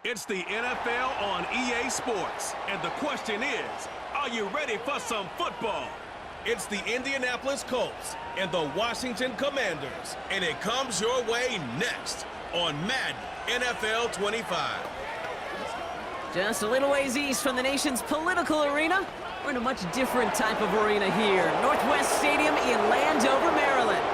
It's the NFL on EA Sports, and the question is, are you ready for some football? It's the Indianapolis Colts and the Washington Commanders, and it comes your way next on Madden NFL 25. Just a little ways east from the nation's political arena, we're in a much different type of arena here. Northwest Stadium in Landover, Maryland.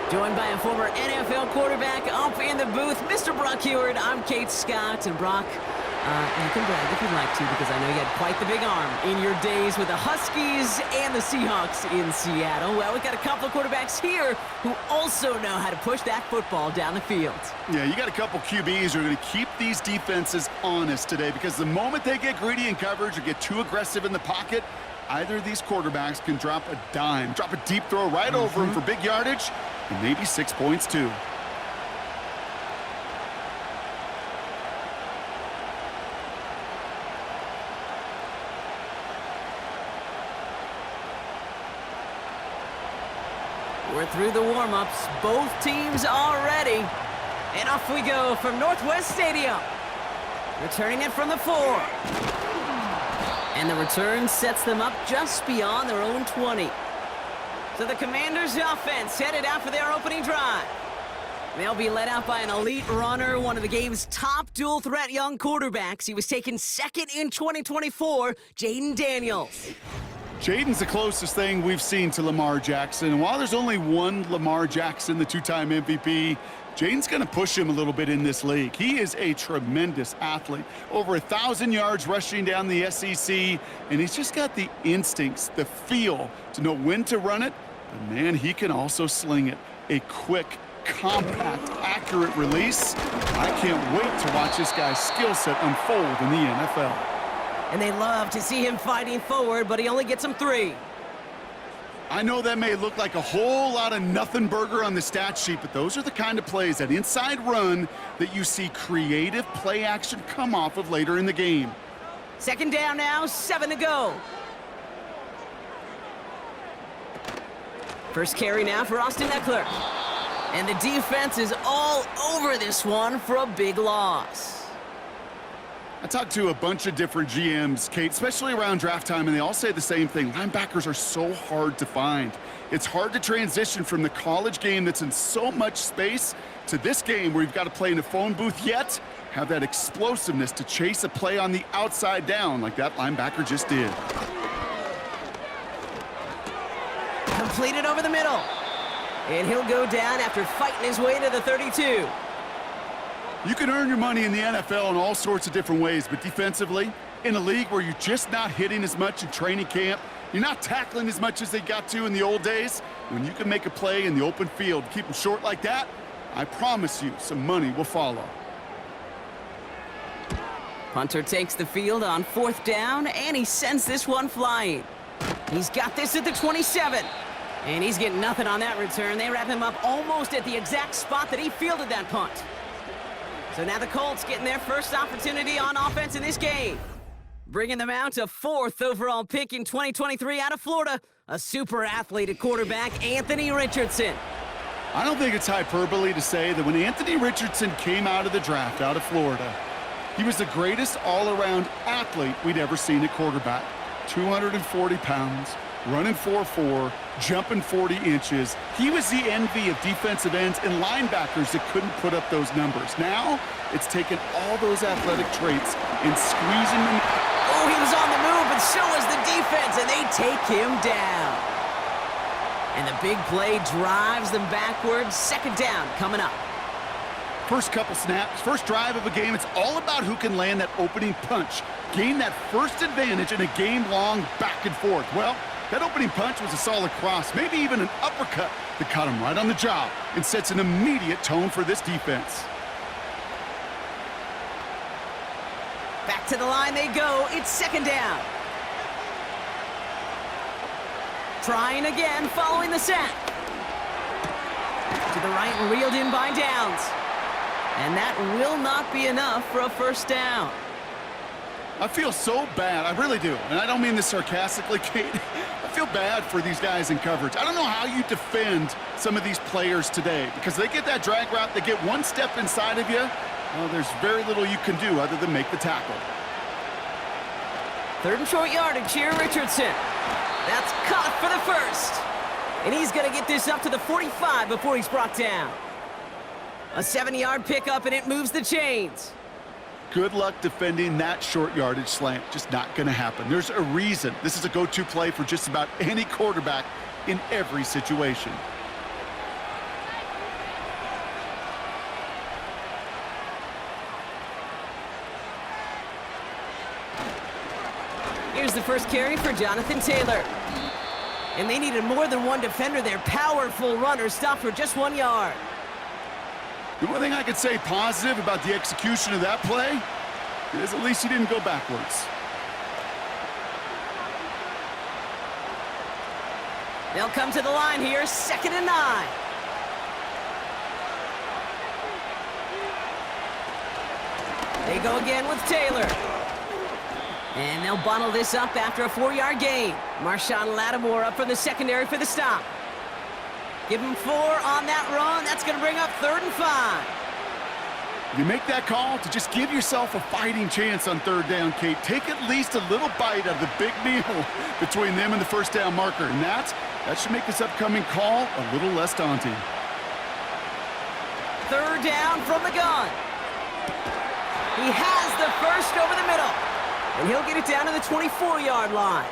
Joined by a former NFL quarterback up in the booth, Mr. Brock Heward. I'm Kate Scott, and Brock, you can brag if you'd like to, because I know you had quite the big arm in your days with the Huskies and the Seahawks in Seattle. Well, we've got a couple of quarterbacks here who also know how to push that football down the field. Yeah, you got a couple QBs who are going to keep these defenses honest today, because the moment they get greedy in coverage or get too aggressive in the pocket, either of these quarterbacks can drop a dime, drop a deep throw right over him for big yardage, and maybe 6 points too. We're through the warm-ups. Both teams are ready. And off we go from Northwest Stadium. Returning it from the 4. And the return sets them up just beyond their own 20. So the Commanders' offense headed out for their opening drive. They'll be led out by an elite runner, one of the game's top dual-threat young quarterbacks. He was taken second in 2024, Jayden Daniels. Jayden's the closest thing we've seen to Lamar Jackson. And while there's only one Lamar Jackson, the two-time MVP, Jayden's going to push him a little bit in this league. He is a tremendous athlete. Over 1,000 yards rushing down the SEC, and he's just got the instincts, the feel to know when to run it. But, man, he can also sling it. A quick, compact, accurate release. I can't wait to watch this guy's skill set unfold in the NFL. And they love to see him fighting forward, but he only gets them 3. I know that may look like a whole lot of nothing burger on the stat sheet, but those are the kind of plays, that inside run, that you see creative play action come off of later in the game. Second down now, 7 to go. First carry now for Austin Eckler. And the defense is all over this one for a big loss. I talked to a bunch of different GMs, Kate, especially around draft time, and they all say the same thing. Linebackers are so hard to find. It's hard to transition from the college game that's in so much space to this game where you've got to play in a phone booth, yet have that explosiveness to chase a play on the outside down like that linebacker just did. Completed over the middle. And he'll go down after fighting his way to the 32. You can earn your money in the NFL in all sorts of different ways, but defensively, in a league where you're just not hitting as much in training camp, you're not tackling as much as they got to in the old days, when you can make a play in the open field, keep them short like that, I promise you some money will follow. Punter takes the field on 4th down, and he sends this one flying. He's got this at the 27. And he's getting nothing on that return. They wrap him up almost at the exact spot that he fielded that punt. So now the Colts getting their first opportunity on offense in this game. Bringing them out to 4th overall pick in 2023 out of Florida, a super athlete at quarterback, Anthony Richardson. I don't think it's hyperbole to say that when Anthony Richardson came out of the draft out of Florida, he was the greatest all-around athlete we'd ever seen at quarterback. 240 pounds, running 4.4, jumping 40 inches. He was the envy of defensive ends and linebackers that couldn't put up those numbers. Now, it's taken all those athletic traits and squeezing them. Oh, he was on the move, but so was the defense, and they take him down. And the big play drives them backwards. Second down coming up. First couple snaps, first drive of a game, it's all about who can land that opening punch. Gain that first advantage in a game-long back and forth. Well, that opening punch was a solid cross, maybe even an uppercut that caught him right on the job and sets an immediate tone for this defense. Back to the line they go. It's second down. Trying again following the sack. To the right and reeled in by Downs. And that will not be enough for a first down. I feel so bad, I really do, and I don't mean this sarcastically, Kate. I feel bad for these guys in coverage. I don't know how you defend some of these players today, because they get that drag route, they get one step inside of you, Well, there's very little you can do other than make the tackle. 3rd and short yardage here, Richardson. That's caught for the first. And he's going to get this up to the 45 before he's brought down. A 7-yard pickup, and it moves the chains. Good luck defending that short yardage slant. Just not going to happen. There's a reason this is a go-to play for just about any quarterback in every situation. Here's the first carry for Jonathan Taylor. And they needed more than one defender. Their powerful runner stopped for just 1 yard. The one thing I could say positive about the execution of that play is at least he didn't go backwards. They'll come to the line here, 2nd and 9. They go again with Taylor. And they'll bottle this up after a 4-yard gain. Marshawn Lattimore up from the secondary for the stop. Give him 4 on that run. That's going to bring up 3rd and 5. You make that call to just give yourself a fighting chance on 3rd down, Kate. Take at least a little bite of the big meal between them and the 1st down marker. And that should make this upcoming call a little less daunting. 3rd down from the gun. He has the first over the middle. And he'll get it down to the 24-yard line.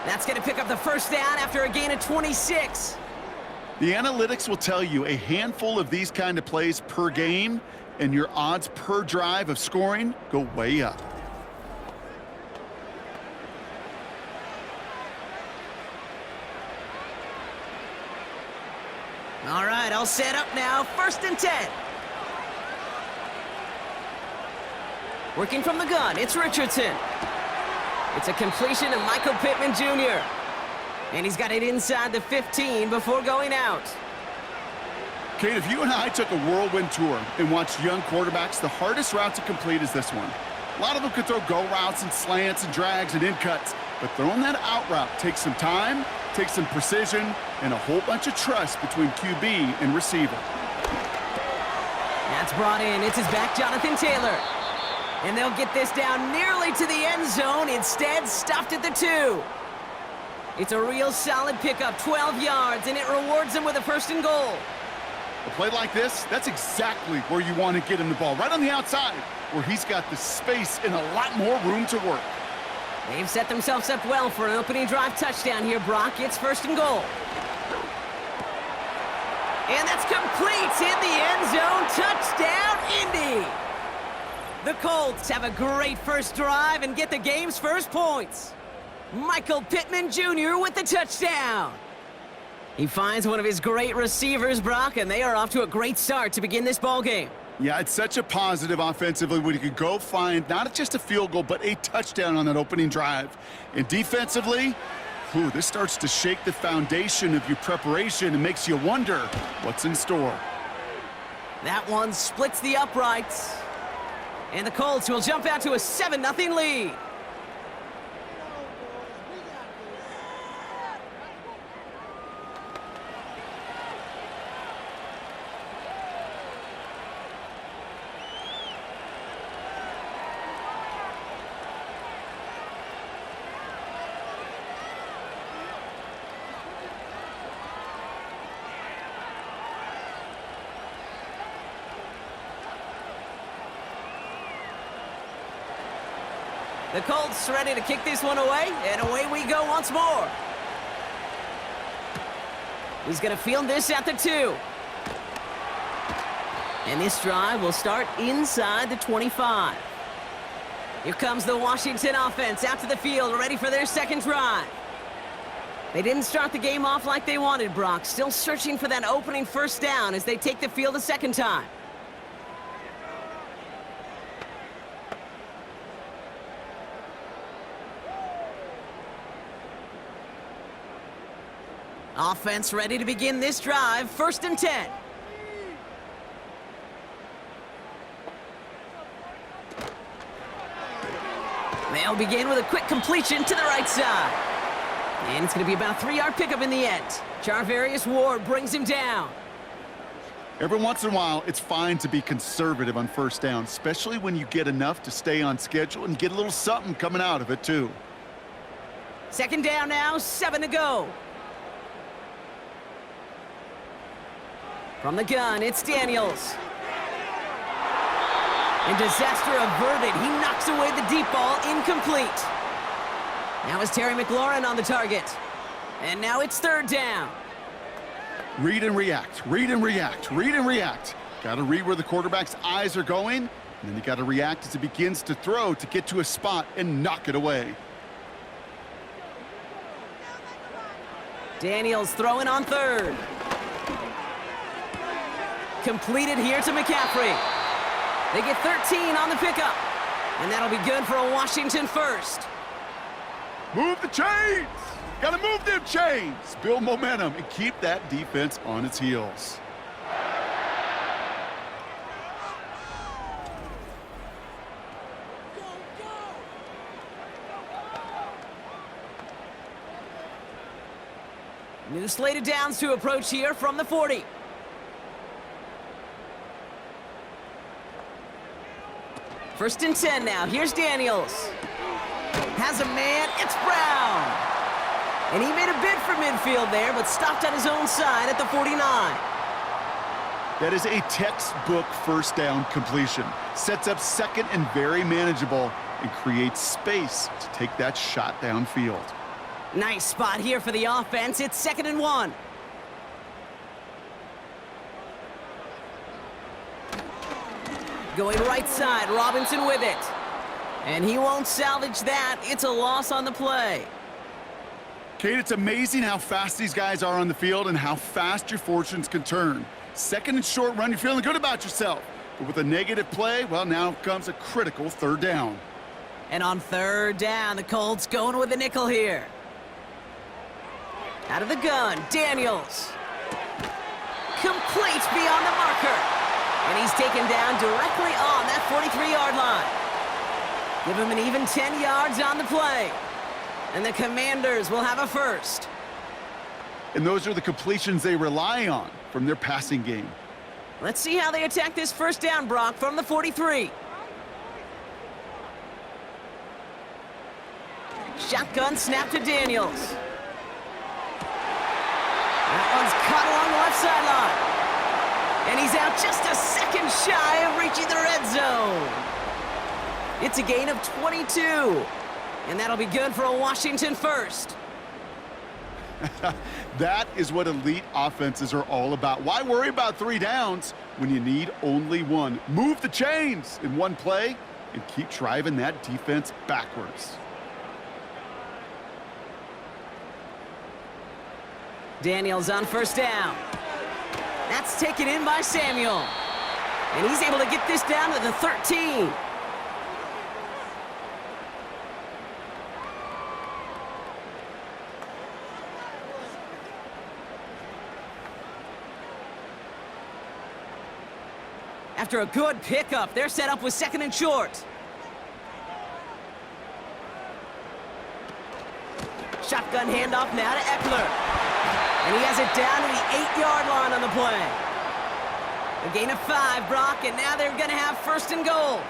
That's going to pick up the 1st down after a gain of 26. The analytics will tell you a handful of these kind of plays per game, and your odds per drive of scoring go way up. All right, all set up now. 1st and 10. Working from the gun, it's Richardson. It's a completion to Michael Pittman Jr. And he's got it inside the 15 before going out. Kate, if you and I took a whirlwind tour and watched young quarterbacks, the hardest route to complete is this one. A lot of them could throw go routes and slants and drags and in cuts, but throwing that out route takes some time, takes some precision, and a whole bunch of trust between QB and receiver. That's brought in. It's his back, Jonathan Taylor. And they'll get this down nearly to the end zone. Instead, stopped at the 2. It's a real solid pickup, 12 yards, and it rewards them with a 1st and goal. A play like this, that's exactly where you want to get him the ball, right on the outside, where he's got the space and a lot more room to work. They've set themselves up well for an opening drive touchdown here, Brock. It's 1st and goal. And that's complete in the end zone. Touchdown, Indy! The Colts have a great first drive and get the game's first points. Michael Pittman Jr. with the touchdown. He finds one of his great receivers, Brock, and they are off to a great start to begin this ballgame. Yeah, it's such a positive offensively when you could go find not just a field goal, but a touchdown on that opening drive. And defensively, this starts to shake the foundation of your preparation and makes you wonder what's in store. That one splits the uprights. And the Colts will jump out to a 7-0 lead. The Colts ready to kick this one away, and away we go once more. He's going to field this at the 2. And this drive will start inside the 25. Here comes the Washington offense out to the field, ready for their 2nd drive. They didn't start the game off like they wanted, Brock. Still searching for that opening 1st down as they take the field a 2nd time. Offense ready to begin this drive. 1st and 10. They'll begin with a quick completion to the right side. And it's going to be about a 3-yard pickup in the end. Charvarius Ward brings him down. Every once in a while, it's fine to be conservative on first down, especially when you get enough to stay on schedule and get a little something coming out of it, too. Second down now, 7 to go. From the gun, it's Daniels. And disaster averted. He knocks away the deep ball, incomplete. Now it's Terry McLaurin on the target. And now it's third down. Read and react, read and react, read and react. Got to read where the quarterback's eyes are going, and then you got to react as he begins to throw to get to a spot and knock it away. Daniels throwing on third. Completed here to McCaffrey. They get 13 on the pickup, and that'll be good for a Washington first. Move the chains! Gotta move them chains! Build momentum and keep that defense on its heels. New slate of downs to approach here from the 40. First and 10 now. Here's Daniels. Has a man. It's Brown. And he made a bid for midfield there, but stopped on his own side at the 49. That is a textbook first down completion. Sets up second and very manageable and creates space to take that shot downfield. Nice spot here for the offense. It's 2nd and 1. Going right side, Robinson with it. And he won't salvage that. It's a loss on the play. Kate, it's amazing how fast these guys are on the field and how fast your fortunes can turn. Second and short run, you're feeling good about yourself. But with a negative play, well, now comes a critical third down. And on third down, the Colts going with a nickel here. Out of the gun, Daniels. Complete beyond the marker. And he's taken down directly on that 43-yard line. Give him an even 10 yards on the play. And the Commanders will have a first. And those are the completions they rely on from their passing game. Let's see how they attack this first down, Brock, from the 43. Shotgun snap to Daniels. That one's caught along the left sideline. And he's out just a second shy of reaching the red zone. It's a gain of 22. And that'll be good for a Washington first. That is what elite offenses are all about. Why worry about 3 downs when you need only one? Move the chains in one play and keep driving that defense backwards. Daniels on first down. That's taken in by Samuel. And he's able to get this down to the 13. After a good pickup, they're set up with 2nd and short. Shotgun handoff now to Eckler. And he has it down to the 8-yard line on the play. A gain of 5, Brock, and now they're going to have 1st and goal.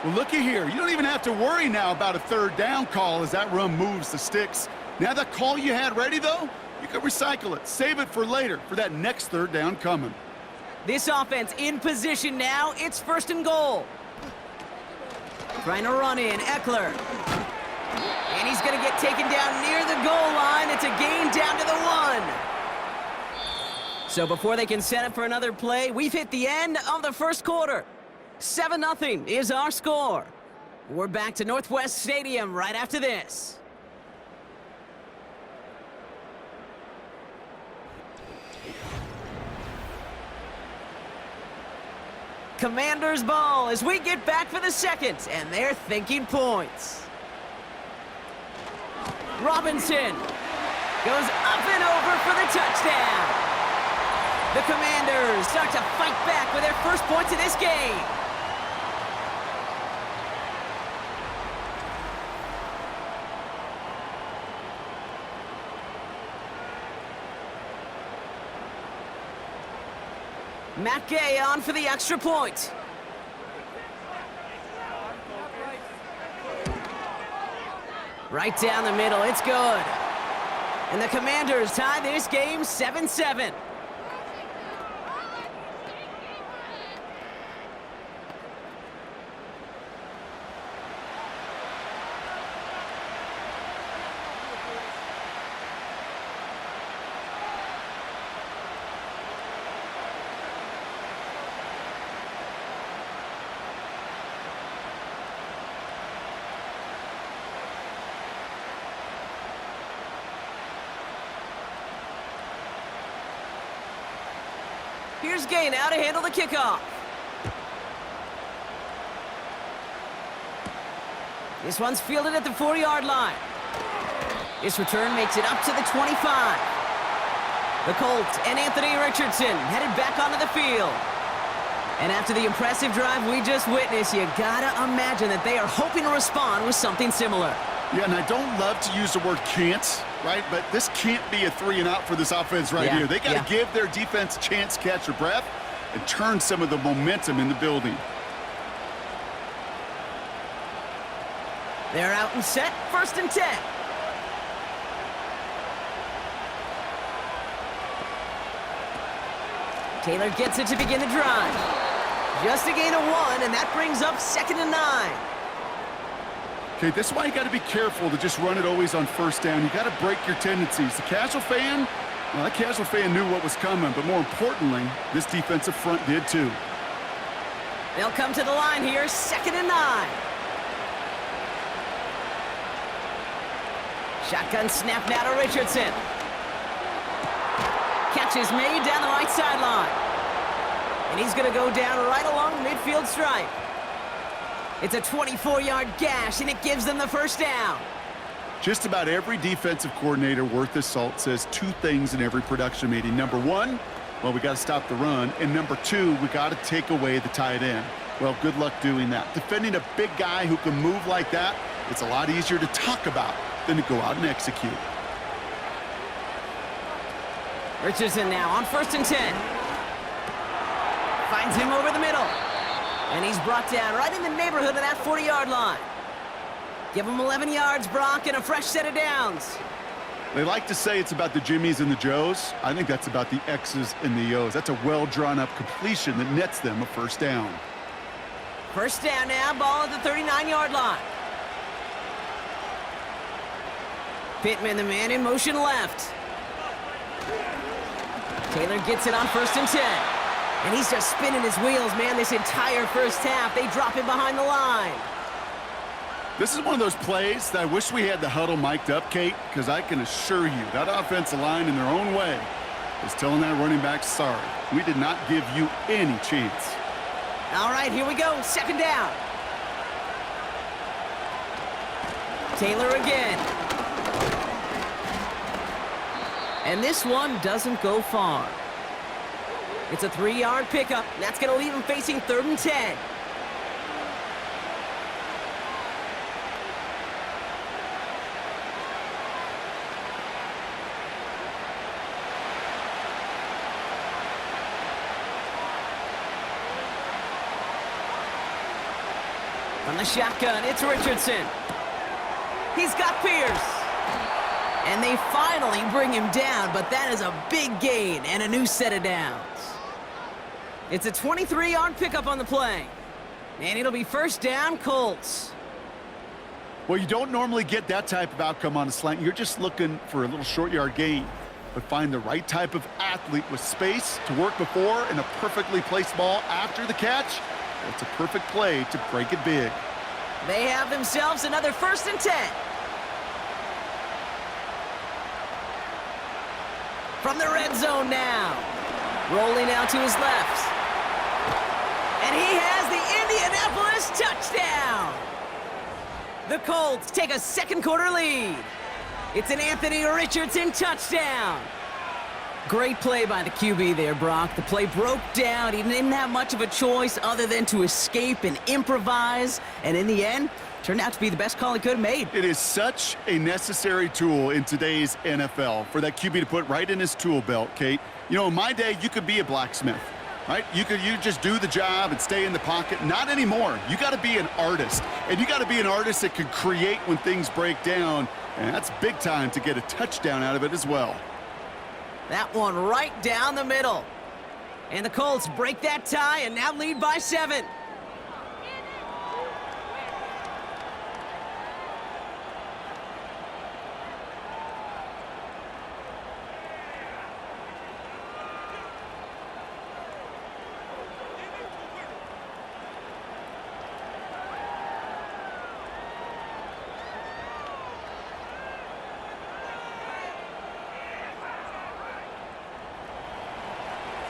Well, looky here. You don't even have to worry now about a third down call as that run moves the sticks. Now that call you had ready, though, you can recycle it. Save it for later for that next third down coming. This offense in position now. It's 1st and goal. Trying to run in, Eckler. And he's going to get taken down near the goal line. It's a gain down to the 1. So before they can set up for another play, we've hit the end of the first quarter. 7-0 is our score. We're back to Northwest Stadium right after this. Commanders ball as we get back for the second, and they're thinking points. Robinson goes up and over for the touchdown. The Commanders start to fight back with their first points of this game. Matt Gay on for the extra point. Right down the middle, it's good. And the Commanders tie this game 7-7. Here's Gay now to handle the kickoff. This one's fielded at the 4-yard line. This return makes it up to the 25. The Colts and Anthony Richardson headed back onto the field. And after the impressive drive we just witnessed, you gotta imagine that they are hoping to respond with something similar. Yeah, and I don't love to use the word can't, right? But this can't be a 3-and-out for this offense right here. They got to give their defense a chance to catch their breath and turn some of the momentum in the building. They're out and set, 1st and 10. Taylor gets it to begin the drive. Just a gain of 1, and that brings up 2nd and 9. Okay, this is why you got to be careful to just run it always on 1st down. You got to break your tendencies. The casual fan, well, that casual fan knew what was coming, but more importantly, this defensive front did too. They'll come to the line here, 2nd and 9. Shotgun snap now to Richardson. Catch is made down the right sideline. And he's going to go down right along the midfield stripe. It's a 24-yard gash, and it gives them the 1st down. Just about every defensive coordinator worth his salt says 2 things in every production meeting. Number 1, well, we got to stop the run. And number 2, we got to take away the tight end. Well, good luck doing that. Defending a big guy who can move like that, it's a lot easier to talk about than to go out and execute. Richardson now on 1st and 10. Finds him over the middle. And he's brought down right in the neighborhood of that 40-yard line. Give him 11 yards, Brock, and a fresh set of downs. They like to say it's about the Jimmies and the Joes. I think that's about the X's and the O's. That's a well-drawn-up completion that nets them a 1st down. 1st down now, ball at the 39-yard line. Pittman, the man in motion left. Taylor gets it on 1st and 10. And he's just spinning his wheels, man, this entire 1st half. They drop him behind the line. This is one of those plays that I wish we had the huddle mic'd up, Kate, because I can assure you that offensive line in their own way is telling that running back, sorry, we did not give you any chance. All right, here we go, 2nd down. Taylor again. And this one doesn't go far. It's a 3-yard pickup. That's going to leave him facing 3rd and 10. From the shotgun, it's Richardson. He's got Pierce. And they finally bring him down, but that is a big gain and a new set of downs. It's a 23-yard pickup on the play. And it'll be 1st down, Colts. Well, you don't normally get that type of outcome on a slant. You're just looking for a little short yard gain. But find the right type of athlete with space to work before and a perfectly placed ball after the catch. It's a perfect play to break it big. They have themselves another 1st and 10. From the red zone now. Rolling out to his left. And he has the Indianapolis touchdown. The Colts take a 2nd quarter lead. It's an Anthony Richardson touchdown. Great play by the QB there, Brock. The play broke down. He didn't have much of a choice other than to escape and improvise. And in the end, turned out to be the best call he could have made. It is such a necessary tool in today's NFL for that QB to put right in his tool belt, Kate. You know, in my day, you could be a blacksmith. right? You just do the job and stay in the pocket. Not anymore. You got to be an artist, and you got to be an artist that can create when things break down, and that's big time to get a touchdown out of it as well. That one right down the middle. And the Colts break that tie and now lead by 7.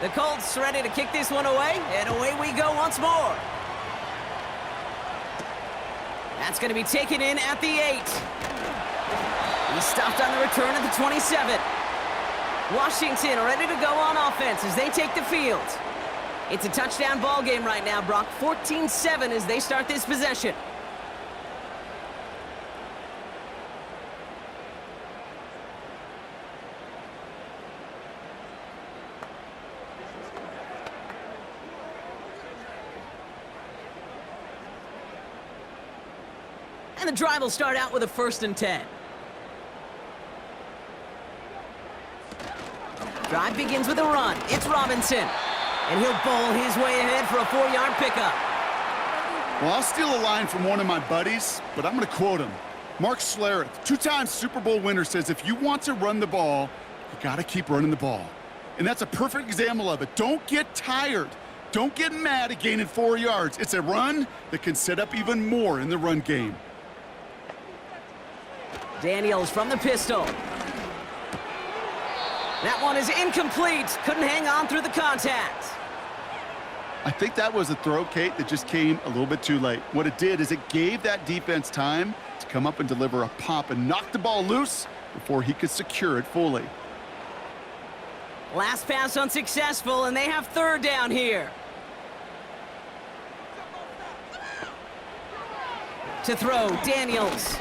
The Colts ready to kick this one away, and away we go once more. That's going to be taken in at the 8. He stopped on the return at the 27. Washington ready to go on offense as they take the field. It's a touchdown ball game right now, Brock. 14-7 as they start this possession. And the drive will start out with a 1st and 10. Drive begins with a run. It's Robinson. And he'll bowl his way ahead for a 4-yard pickup. Well, I'll steal a line from one of my buddies, but I'm going to quote him. Mark Schlereth, 2-time Super Bowl winner, says if you want to run the ball, you got to keep running the ball. And that's a perfect example of it. Don't get tired. Don't get mad at gaining 4 yards. It's a run that can set up even more in the run game. Daniels from the pistol. That one is incomplete. Couldn't hang on through the contact. I think that was a throw, Kate, that just came a little bit too late. What it did is it gave that defense time to come up and deliver a pop and knock the ball loose before he could secure it fully. Last pass unsuccessful, and they have 3rd down here. To throw, Daniels.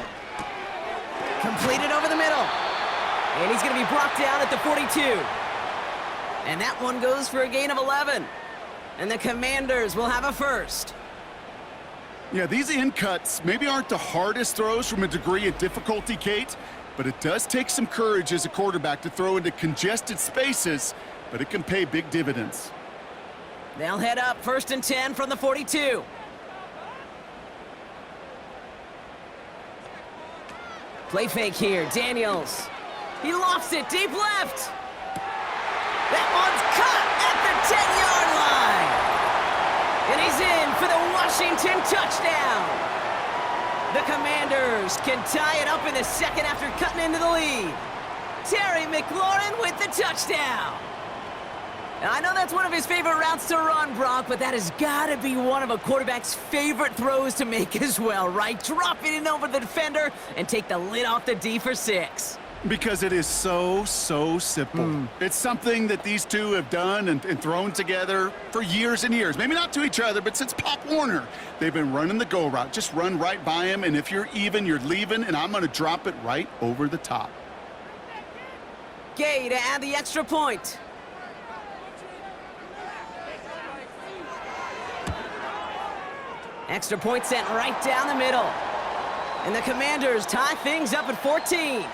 Completed over the middle. And he's going to be brought down at the 42. And that one goes for a gain of 11. And the Commanders will have a 1st. Yeah, these in cuts maybe aren't the hardest throws from a degree of difficulty, Kate, but it does take some courage as a quarterback to throw into congested spaces, but it can pay big dividends. They'll head up 1st and 10 from the 42. Play fake here, Daniels. He lofts it deep left. That one's caught at the 10-yard line. And he's in for the Washington touchdown. The Commanders can tie it up in the 2nd after cutting into the lead. Terry McLaurin with the touchdown. Now, I know that's one of his favorite routes to run, Brock, but that has got to be one of a quarterback's favorite throws to make as well, right? Drop it in over the defender and take the lid off the D for 6. Because it is so simple. It's something that these two have done and thrown together for years and years. Maybe not to each other, but since Pop Warner. They've been running the go route. Just run right by him, and if you're even, you're leaving, and I'm going to drop it right over the top. Gay to add the extra point. Extra point sent right down the middle. And the Commanders tie things up at 14.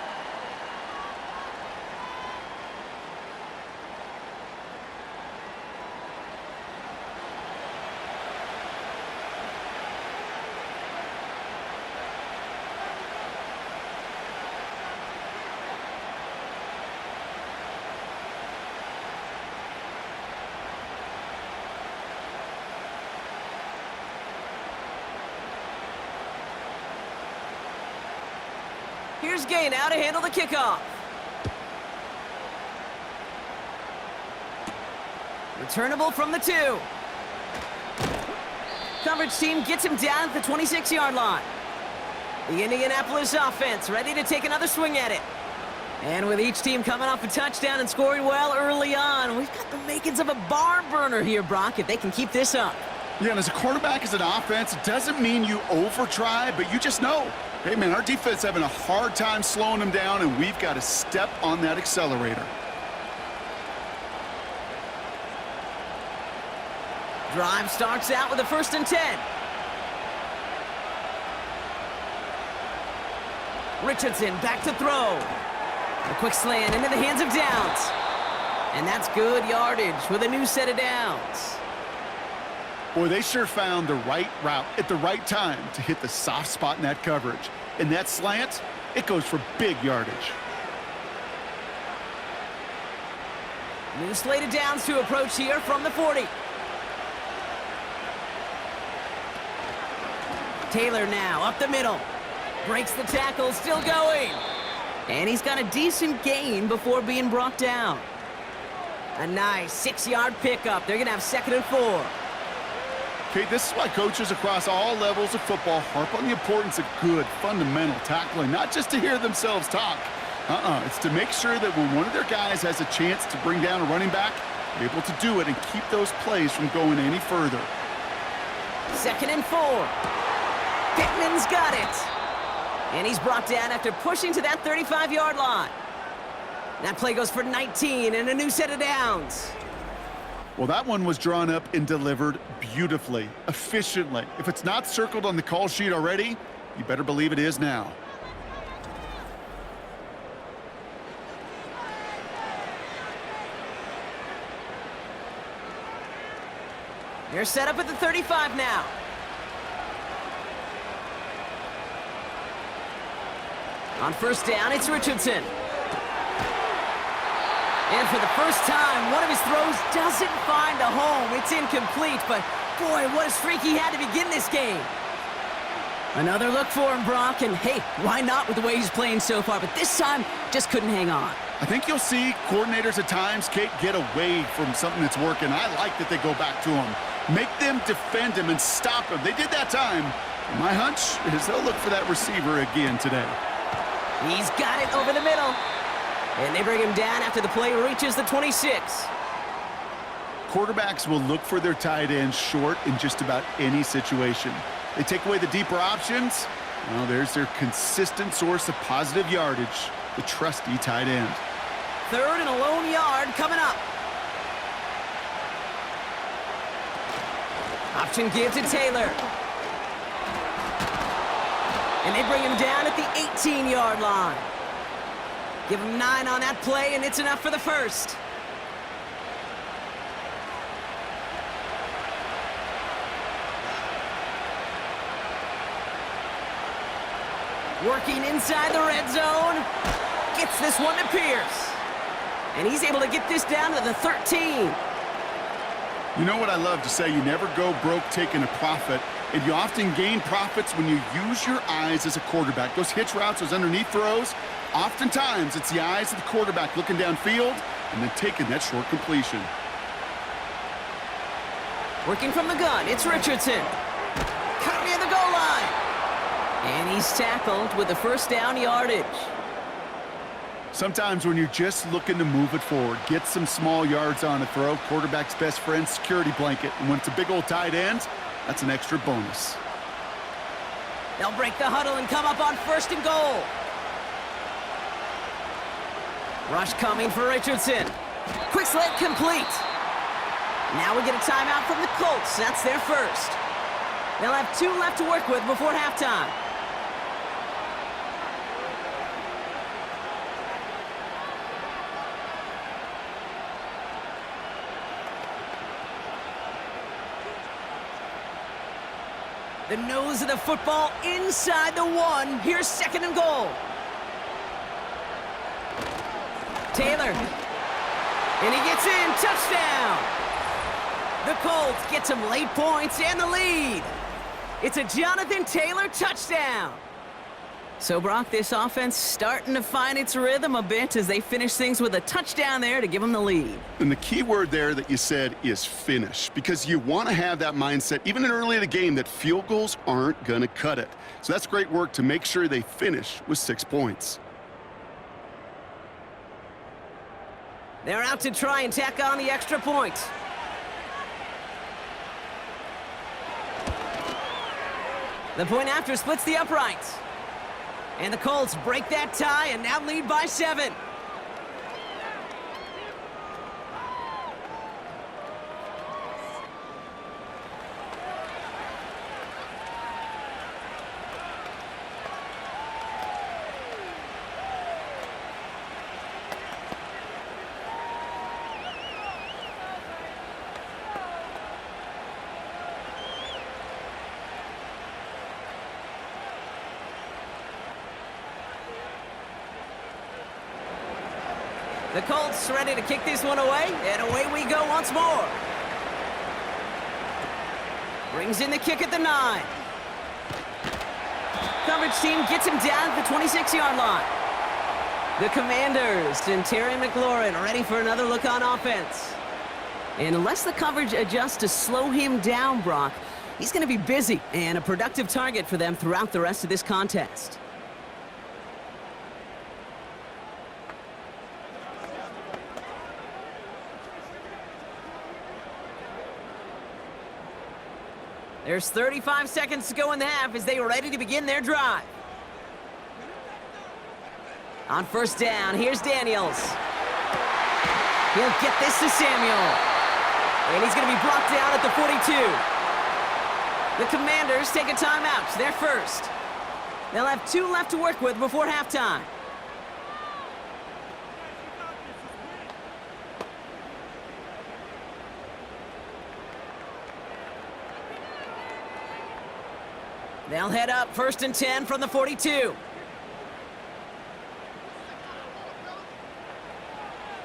Here's Gay now to handle the kickoff. Returnable from the 2. Coverage team gets him down at the 26-yard line. The Indianapolis offense ready to take another swing at it. And with each team coming off a touchdown and scoring well early on, we've got the makings of a barn burner here, Brock, if they can keep this up. Yeah, and as a quarterback, as an offense, it doesn't mean you over-try, but you just know, hey, man, our defense is having a hard time slowing them down, and we've got to step on that accelerator. Drive starts out with a 1st and 10. Richardson back to throw. A quick slant into the hands of Downs. And that's good yardage with a new set of downs. Boy, they sure found the right route at the right time to hit the soft spot in that coverage. And that slant, it goes for big yardage. New slate of downs to approach here from the 40. Taylor now up the middle. Breaks the tackle, still going. And he's got a decent gain before being brought down. A nice 6-yard pickup. They're going to have 2nd and 4. Okay, this is why coaches across all levels of football harp on the importance of good, fundamental tackling, not just to hear themselves talk. It's to make sure that when one of their guys has a chance to bring down a running back, they're able to do it and keep those plays from going any further. 2nd and 4. Pittman's got it. And he's brought down after pushing to that 35-yard line. That play goes for 19 and a new set of downs. Well, that one was drawn up and delivered beautifully, efficiently. If it's not circled on the call sheet already, you better believe it is now. They're set up at the 35 now. On 1st down, it's Richardson. And for the first time, one of his throws doesn't find a home. It's incomplete, but boy, what a streak he had to begin this game. Another look for him, Brock, and hey, why not with the way he's playing so far? But this time, just couldn't hang on. I think you'll see coordinators at times, Kate, get away from something that's working. I like that they go back to him. Make them defend him and stop him. They did that time. My hunch is they'll look for that receiver again today. He's got it over the middle. And they bring him down after the play reaches the 26. Quarterbacks will look for their tight end short in just about any situation. They take away the deeper options. Well, there's their consistent source of positive yardage, the trusty tight end. 3rd and a lone yard coming up. Option give to Taylor. And they bring him down at the 18-yard line. Give him 9 on that play, and it's enough for the 1st. Working inside the red zone. Gets this one to Pierce. And he's able to get this down to the 13. You know what I love to say? You never go broke taking a profit. And you often gain profits when you use your eyes as a quarterback. Those hitch routes, those underneath throws, oftentimes it's the eyes of the quarterback looking downfield and then taking that short completion. Working from the gun, it's Richardson. Cut near the goal line. And he's tackled with the 1st down yardage. Sometimes when you're just looking to move it forward, get some small yards on a throw, quarterback's best friend, security blanket. And when it's a big old tight end, that's an extra bonus. They'll break the huddle and come up on 1st and goal. Rush coming for Richardson. Quick slant complete. Now we get a timeout from the Colts. That's their 1st. They'll have 2 left to work with before halftime. The nose of the football inside the 1. Here's 2nd and goal. Taylor. And he gets in. Touchdown. The Colts get some late points and the lead. It's a Jonathan Taylor touchdown. So, Brock, this offense starting to find its rhythm a bit as they finish things with a touchdown there to give them the lead. And the key word there that you said is finish, because you want to have that mindset, even in early in the game, that field goals aren't going to cut it. So that's great work to make sure they finish with 6 points. They're out to try and tack on the extra point. The point after splits the uprights. And the Colts break that tie and now lead by 7. The Colts ready to kick this one away, and away we go once more. Brings in the kick at the 9. Coverage team gets him down at the 26-yard line. The Commanders and Terry McLaurin ready for another look on offense. And unless the coverage adjusts to slow him down, Brock, he's going to be busy and a productive target for them throughout the rest of this contest. There's 35 seconds to go in the half as they are ready to begin their drive. On first down, here's Daniels. He'll get this to Samuel. And he's going to be brought down at the 42. The Commanders take a timeout. They're first. They'll have 2 left to work with before halftime. They'll head up first and 10 from the 42.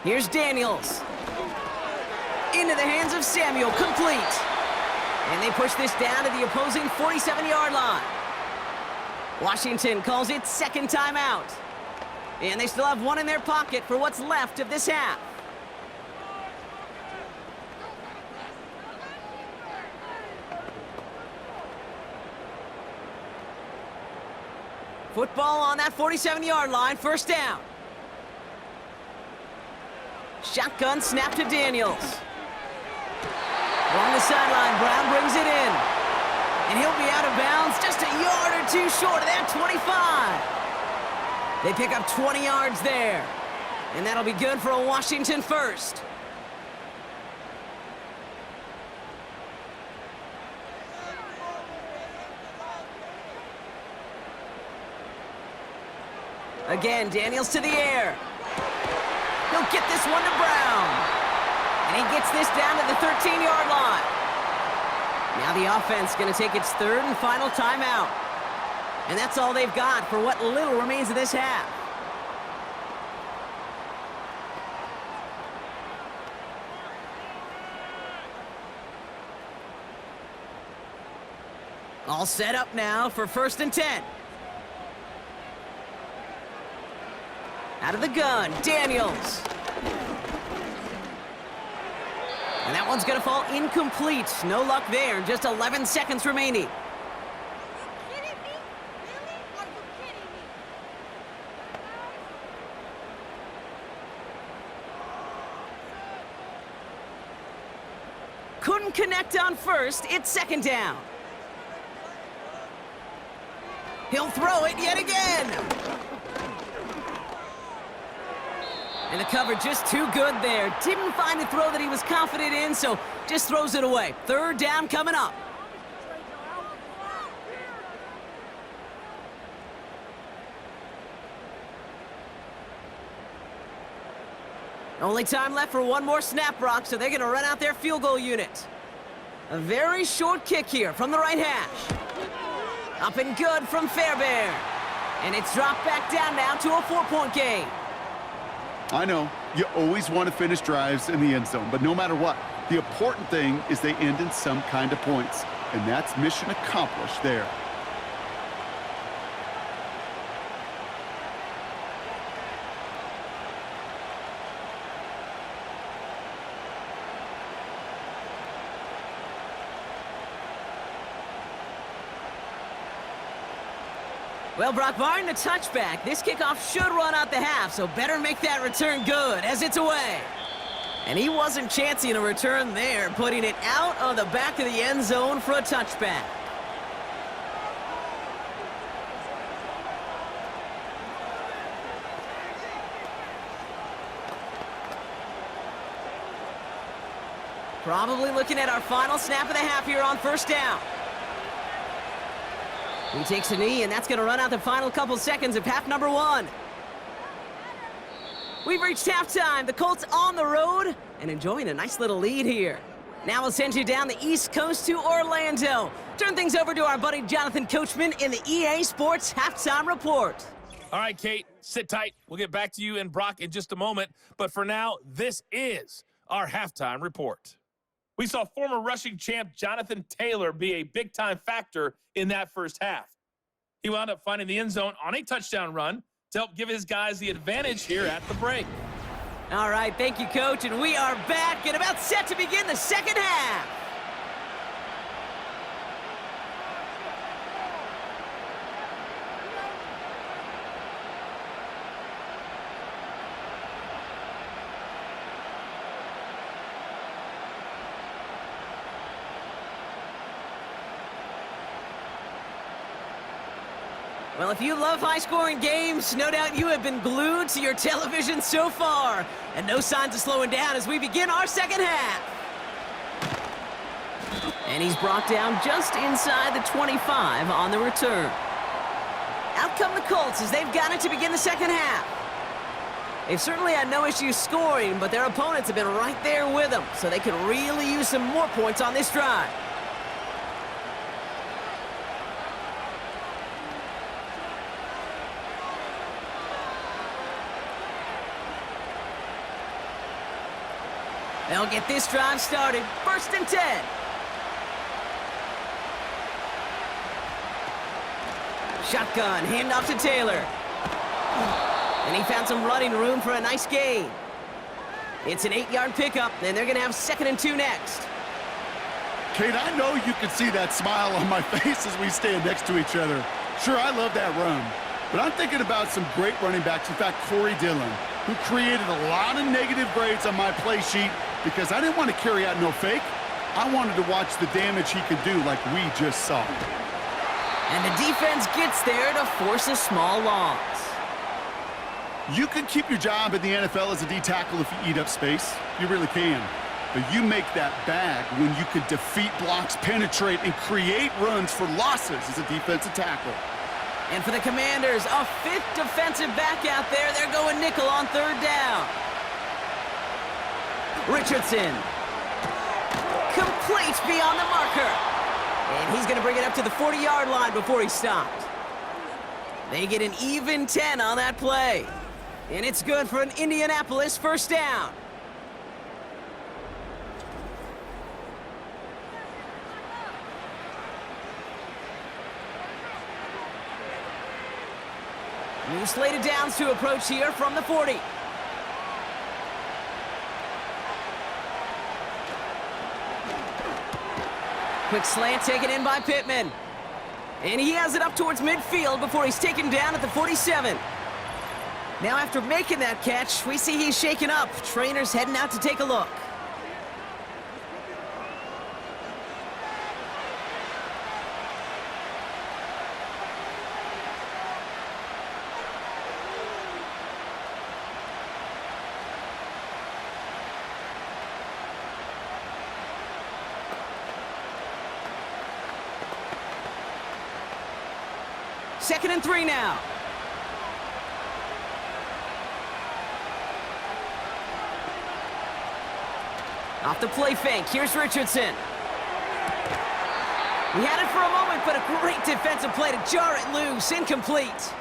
Here's Daniels. Into the hands of Samuel, complete. And they push this down to the opposing 47-yard line. Washington calls it second timeout. And they still have 1 in their pocket for what's left of this half. Football on that 47-yard line, first down. Shotgun snap to Daniels. Along the sideline, Brown brings it in. And he'll be out of bounds just a yard or 2 short of that 25. They pick up 20 yards there. And that'll be good for a Washington first. Again, Daniels to the air. He'll get this one to Brown. And he gets this down to the 13-yard line. Now the offense going to take its 3rd and final timeout. And that's all they've got for what little remains of this half. All set up now for first and 10. Out of the gun, Daniels. And that one's going to fall incomplete. No luck there. Just 11 seconds remaining. Couldn't connect on first. It's second down. He'll throw it yet again. And the coverage just too good there. Didn't find a throw that he was confident in, so just throws it away. Third down coming up. Only time left for 1 more snap, Brock, so they're going to run out their field goal unit. A very short kick here from the right hash. Up and good from Fairbairn. And it's dropped back down now to a 4-point game. I know, you always want to finish drives in the end zone, but no matter what, the important thing is they end in some kind of points, and that's mission accomplished there. Well, Brock, barring the touchback, this kickoff should run out the half, so better make that return good as it's away. And he wasn't chancing a return there, putting it out of the back of the end zone for a touchback. Probably looking at our final snap of the half here on first down. He takes a knee, and that's going to run out the final couple seconds of half number 1. We've reached halftime. The Colts on the road and enjoying a nice little lead here. Now we'll send you down the East Coast to Orlando. Turn things over to our buddy Jonathan Coachman in the EA Sports Halftime Report. All right, Kate, Sit tight. We'll get back to you and Brock in just a moment. But for now, this is our halftime report. We saw former rushing champ Jonathan Taylor be a big-time factor in that first half. He wound up finding the end zone on a touchdown run to help give his guys the advantage here at the break. All right, thank you, Coach, and we are back and about set to begin the second half. Well, if you love high-scoring games, no doubt you have been glued to your television so far. And no signs of slowing down as we begin our second half. And he's brought down just inside the 25 on the return. Out come the Colts as they've got it to begin the second half. They've certainly had no issues scoring, but their opponents have been right there with them, so they could really use some more points on this drive. They'll get this drive started. 1st and 10. Shotgun, handoff to Taylor. And he found some running room for a nice gain. It's an 8-yard pickup, and they're going to have 2nd and 2 next. Kate, I know you can see that smile on my face as we stand next to each other. Sure, I love that run. But I'm thinking about some great running backs. In fact, Corey Dillon, who created a lot of negative grades on my play sheet because I didn't want to carry out no fake. I wanted to watch the damage he could do like we just saw. And the defense gets there to force a small loss. You can keep your job in the NFL as a D tackle if you eat up space. You really can. But you make that bag when you can defeat blocks, penetrate, and create runs for losses as a defensive tackle. And for the Commanders, a 5th defensive back out there. They're going nickel on 3rd down. Richardson. Complete beyond the marker. And he's going to bring it up to the 40-yard line before he stopped. They get an even 10 on that play. And it's good for an Indianapolis 1st down. New slate of downs to approach here from the 40. Quick slant taken in by Pittman. And he has it up towards midfield before he's taken down at the 47. Now after making that catch, we see he's shaken up. Trainer's heading out to take a look. Second and 3 now. Off the play fake, here's Richardson. He had it for a moment, but a great defensive play to jar it loose, incomplete.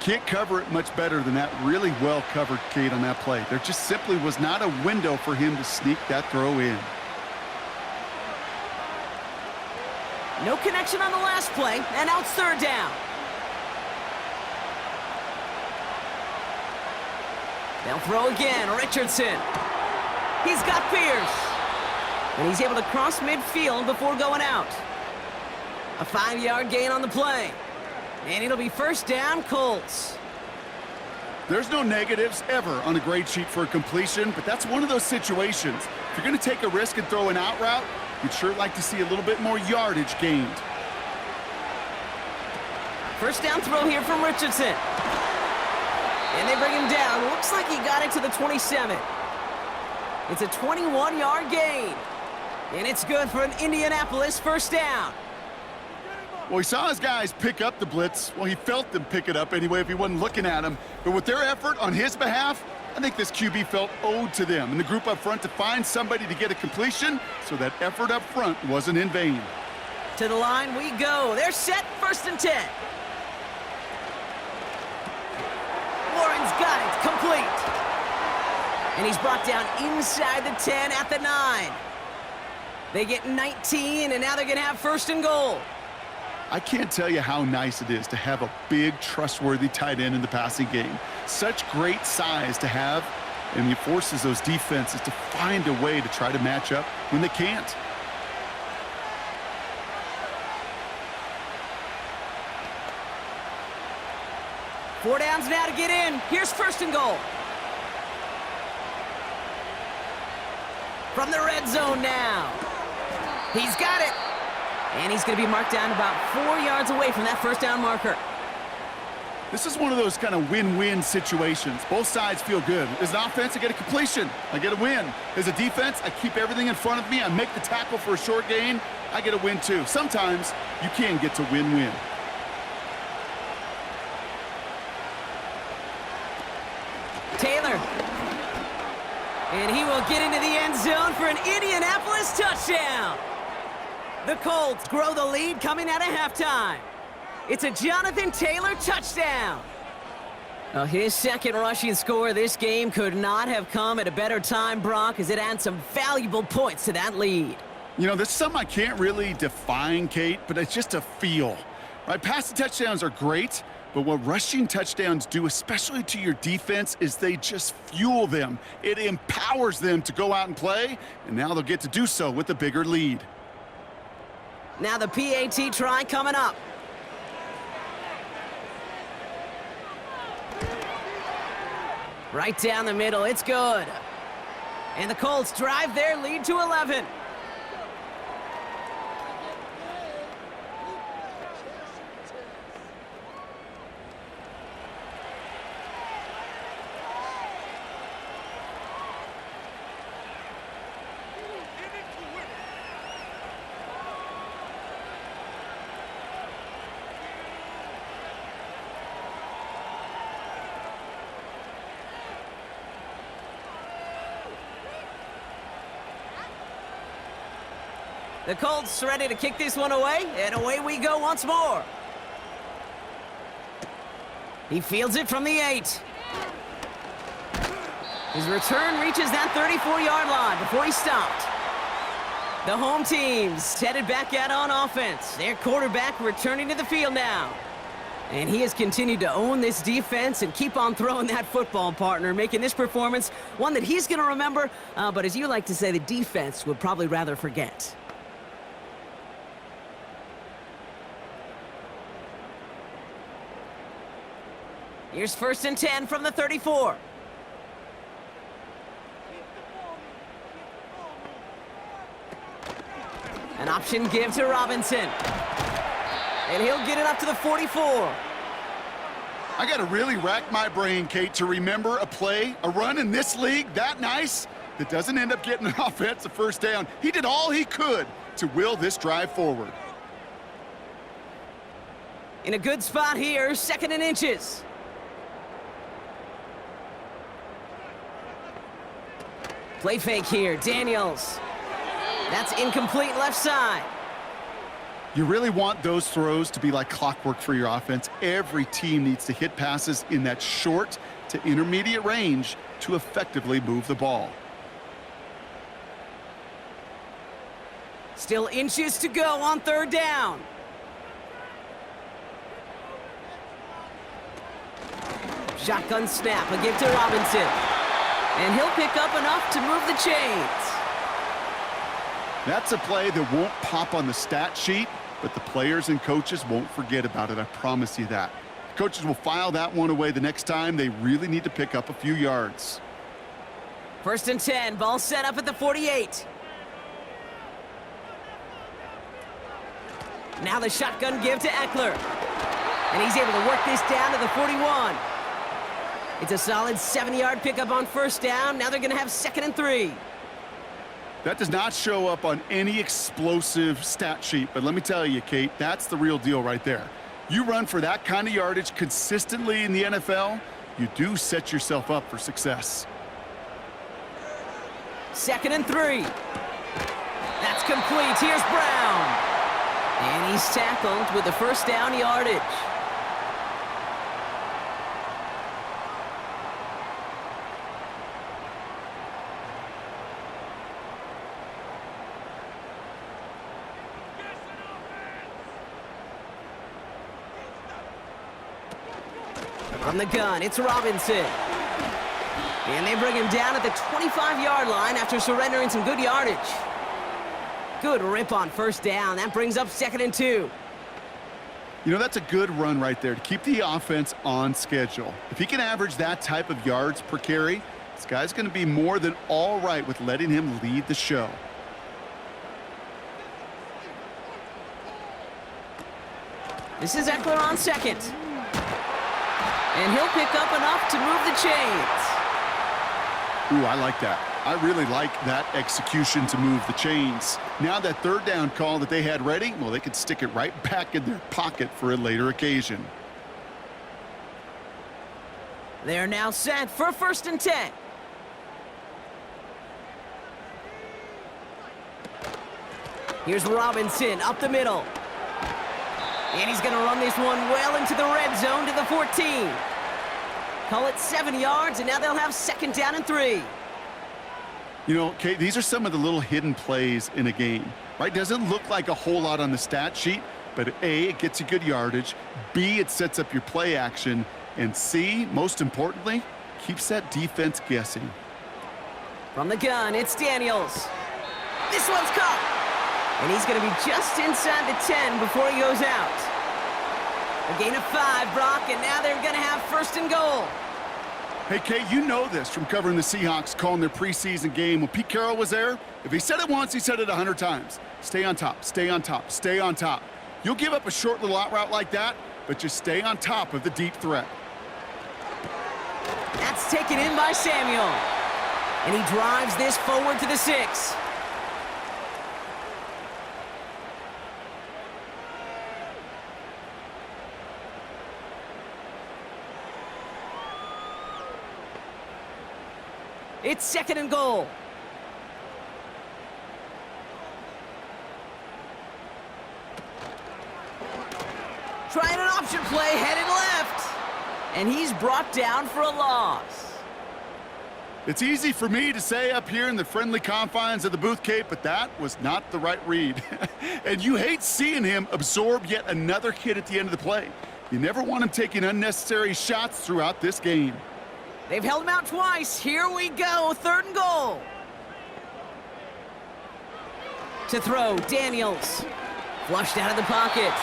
Can't cover it much better than that. Really well covered, Kate, on that play. There just simply was not a window for him to sneak that throw in. No connection on the last play, and now it's 3rd down. They'll throw again, Richardson. He's got Pierce. And he's able to cross midfield before going out. A 5-yard gain on the play. And it'll be 1st down, Colts. There's no negatives ever on a grade sheet for a completion, but that's one of those situations. If you're going to take a risk and throw an out route, you'd sure like to see a little bit more yardage gained. 1st down throw here from Richardson. And they bring him down. Looks like he got it to the 27. It's a 21-yard gain. And it's good for an Indianapolis 1st down. Well, he saw his guys pick up the blitz. Well, he felt them pick it up anyway if he wasn't looking at him. But with their effort on his behalf, I think this QB felt owed to them and the group up front to find somebody to get a completion, so that effort up front wasn't in vain. To the line we go. They're set, 1st and 10. Warren's got it. Complete. And he's brought down inside the 10 at the 9. They get 19, and now they're going to have first and goal. I can't tell you how nice it is to have a big, trustworthy tight end in the passing game. Such great size to have, and he forces those defenses to find a way to try to match up when they can't. Four downs now to get in. Here's first and goal. From the red zone now. He's got it. And he's going to be marked down about 4 yards away from that first down marker. This is one of those kind of win-win situations. Both sides feel good. As an offense, I get a completion. I get a win. As a defense, I keep everything in front of me. I make the tackle for a short gain. I get a win, too. Sometimes you can get to win-win. Taylor. And he will get into the end zone for an Indianapolis touchdown. The Colts grow the lead coming out of halftime. It's a Jonathan Taylor touchdown. Well, his second rushing score this game could not have come at a better time, Brock, as it adds some valuable points to that lead. You know, this is something I can't really define, Kate, but it's just a feel. Right? Passing touchdowns are great, but what rushing touchdowns do, especially to your defense, is they just fuel them. It empowers them to go out and play, and now they'll get to do so with a bigger lead. Now the PAT try coming up. Right down the middle, it's good. And the Colts drive their lead to 11. The Colts ready to kick this one away, and away we go once more. He fields it from the 8. His return reaches that 34-yard line before he stopped. The home team's headed back out on offense. Their quarterback returning to the field now. And he has continued to own this defense and keep on throwing that football, partner, making this performance one that he's going to remember, but as you like to say, the defense would probably rather forget. Here's first and 10 from the 34. An option give to Robinson. And he'll get it up to the 44. I got to really rack my brain, Kate, to remember a play, a run in this league that nice that doesn't end up getting an offensive first down. He did all he could to will this drive forward. In a good spot here, second and inches. Play fake here, Daniels. That's incomplete left side. You really want those throws to be like clockwork for your offense. Every team needs to hit passes in that short to intermediate range to effectively move the ball. Still inches to go on third down. Shotgun snap, a give to Robinson. And he'll pick up enough to move the chains. That's a play that won't pop on the stat sheet, but the players and coaches won't forget about it. I promise you that. Coaches will file that one away the next time. They really need to pick up a few yards. First and 10, ball set up at the 48. Now the shotgun give to Eckler. And he's able to work this down to the 41. It's a solid 7-yard pickup on first down. Now they're going to have second and 3. That does not show up on any explosive stat sheet, but let me tell you, Kate, that's the real deal right there. You run for that kind of yardage consistently in the NFL, you do set yourself up for success. Second and 3. That's complete. Here's Brown. And he's tackled with the first down yardage. From the gun, it's Robinson. And they bring him down at the 25-yard line after surrendering some good yardage. Good rip on first down. That brings up 2nd and 2. You know, that's a good run right there to keep the offense on schedule. If he can average that type of yards per carry, this guy's going to be more than all right with letting him lead the show. This is Eckler on 2nd. And he'll pick up enough to move the chains. Ooh, I like that. I really like that execution to move the chains. Now that 3rd down call that they had ready, well, they could stick it right back in their pocket for a later occasion. They're now set for 1st and 10. Here's Robinson up the middle. And he's going to run this one well into the red zone to the 14. Call it 7 yards, and now they'll have 2nd down and 3. You know, Kate, these are some of the little hidden plays in a game, right? Doesn't look like a whole lot on the stat sheet, but A, it gets you good yardage, B, it sets up your play action, and C, most importantly, keeps that defense guessing. From the gun, it's Daniels. This one's caught. And he's going to be just inside the 10 before he goes out. A gain of 5, Brock, and now they're going to have 1st and goal. Hey, Kate, you know this from covering the Seahawks, calling their preseason game. When Pete Carroll was there, if he said it once, he said it 100 times. Stay on top, stay on top, stay on top. You'll give up a short little out route like that, but just stay on top of the deep threat. That's taken in by Samuel. And he drives this forward to the 6. It's 2nd and goal. Trying an option play, headed left. And he's brought down for a loss. It's easy for me to say up here in the friendly confines of the booth, Kate, but that was not the right read. And you hate seeing him absorb yet another hit at the end of the play. You never want him taking unnecessary shots throughout this game. They've held him out twice. Here we go, 3rd and goal. To throw, Daniels. Flushed out of the pocket.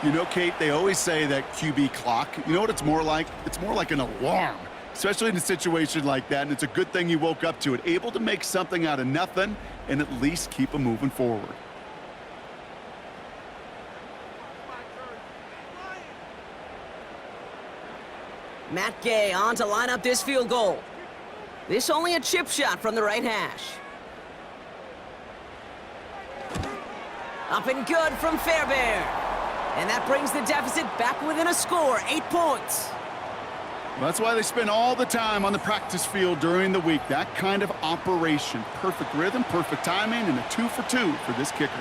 You know, Kate, they always say that QB clock. You know what it's more like? It's more like an alarm, especially in a situation like that, and it's a good thing you woke up to it, able to make something out of nothing and at least keep them moving forward. Matt Gay on to line up this field goal. This only a chip shot from the right hash. Up and good from Fairbairn. And that brings the deficit back within a score, 8 points. Well, that's why they spend all the time on the practice field during the week. That kind of operation. Perfect rhythm, perfect timing, and a 2 for 2 for this kicker.